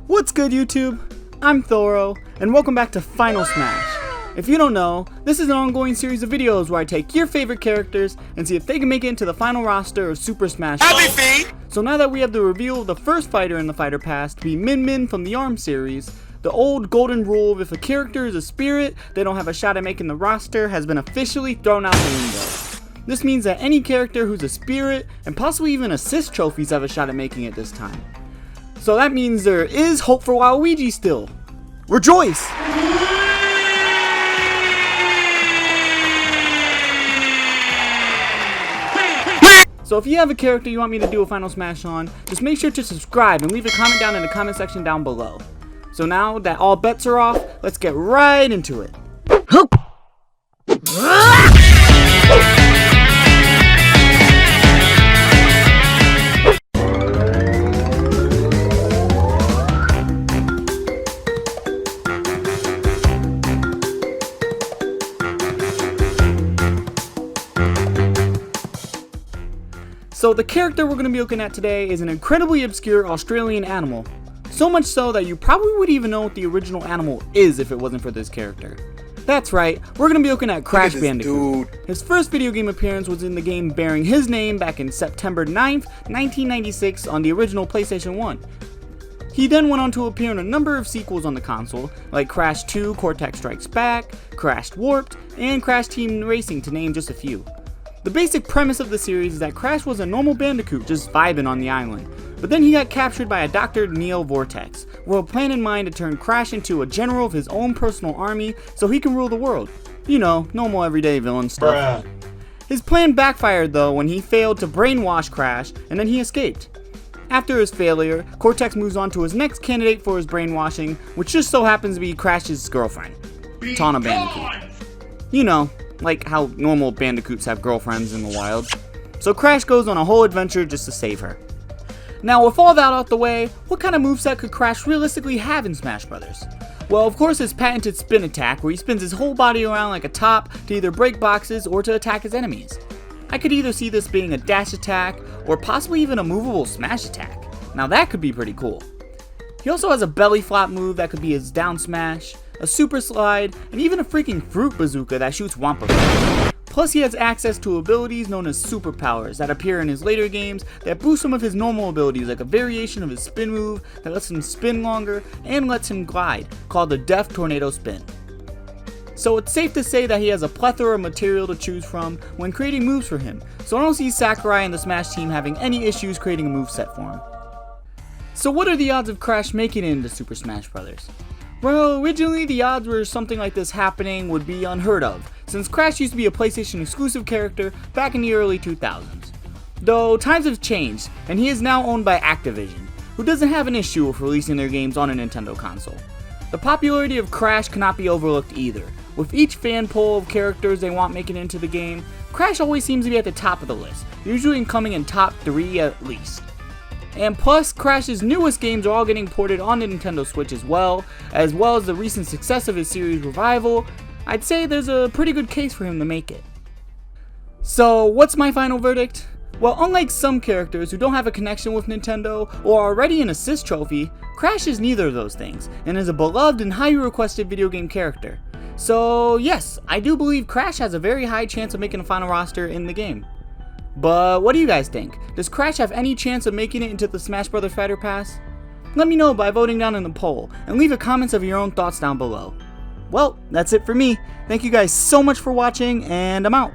What's good, YouTube? I'm Thorrow, and welcome back to Final Smash. If you don't know, this is an ongoing series of videos where I take your favorite characters and see if they can make it into the final roster of Super Smash Bros. So now that we have the reveal of the first fighter in the Fighter Pass to be Min Min from the ARM series, the old golden rule of if a character is a spirit, they don't have a shot at making the roster has been officially thrown out the window. This means that any character who's a spirit, and possibly even assist trophies, have a shot at making it this time. So that means there is hope for Waluigi still. Rejoice! So if you have a character you want me to do a Final Smash on, just make sure to subscribe and leave a comment down in the comment section down below. So now that all bets are off, let's get right into it. So the character we're going to be looking at today is an incredibly obscure Australian animal. So much so that you probably wouldn't even know what the original animal is if it wasn't for this character. That's right, we're going to be looking at Crash Bandicoot. His first video game appearance was in the game bearing his name back in September 9th, 1996 on the original PlayStation 1. He then went on to appear in a number of sequels on the console, like Crash 2 Cortex Strikes Back, Crash Warped, and Crash Team Racing, to name just a few. The basic premise of the series is that Crash was a normal Bandicoot just vibing on the island, but then he got captured by a Dr. Neo Vortex, with a plan in mind to turn Crash into a general of his own personal army so he can rule the world. You know, normal everyday villain stuff. His plan backfired though when he failed to brainwash Crash, and then he escaped. After his failure, Cortex moves on to his next candidate for his brainwashing, which just so happens to be Crash's girlfriend, Tawna Bandicoot. You know, like how normal Bandicoots have girlfriends in the wild. So Crash goes on a whole adventure just to save her. Now with all that out the way, what kind of moveset could Crash realistically have in Smash Bros? Well, of course his patented spin attack, where he spins his whole body around like a top to either break boxes or to attack his enemies. I could either see this being a dash attack, or possibly even a movable smash attack. Now that could be pretty cool. He also has a belly flop move that could be his down smash, a super slide, and even a freaking fruit bazooka that shoots Wampa. Plus he has access to abilities known as superpowers that appear in his later games that boost some of his normal abilities, like a variation of his spin move that lets him spin longer and lets him glide, called the Death Tornado Spin. So it's safe to say that he has a plethora of material to choose from when creating moves for him, so I don't see Sakurai and the Smash team having any issues creating a moveset for him. So what are the odds of Crash making it into Super Smash Bros? Well, originally the odds were something like this happening would be unheard of, since Crash used to be a PlayStation exclusive character back in the early 2000s. Though times have changed, and he is now owned by Activision, who doesn't have an issue with releasing their games on a Nintendo console. The popularity of Crash cannot be overlooked either. With each fan poll of characters they want making it into the game, Crash always seems to be at the top of the list, usually coming in top 3 at least. And plus, Crash's newest games are all getting ported on the Nintendo Switch as well as the recent success of his series revival. I'd say there's a pretty good case for him to make it. So, what's my final verdict? Well, unlike some characters who don't have a connection with Nintendo or are already an assist trophy, Crash is neither of those things and is a beloved and highly requested video game character. So yes, I do believe Crash has a very high chance of making a final roster in the game. But what do you guys think? Does Crash have any chance of making it into the Smash Bros. Fighter Pass? Let me know by voting down in the poll, and leave a comments of your own thoughts down below. Well, that's it for me. Thank you guys so much for watching, and I'm out.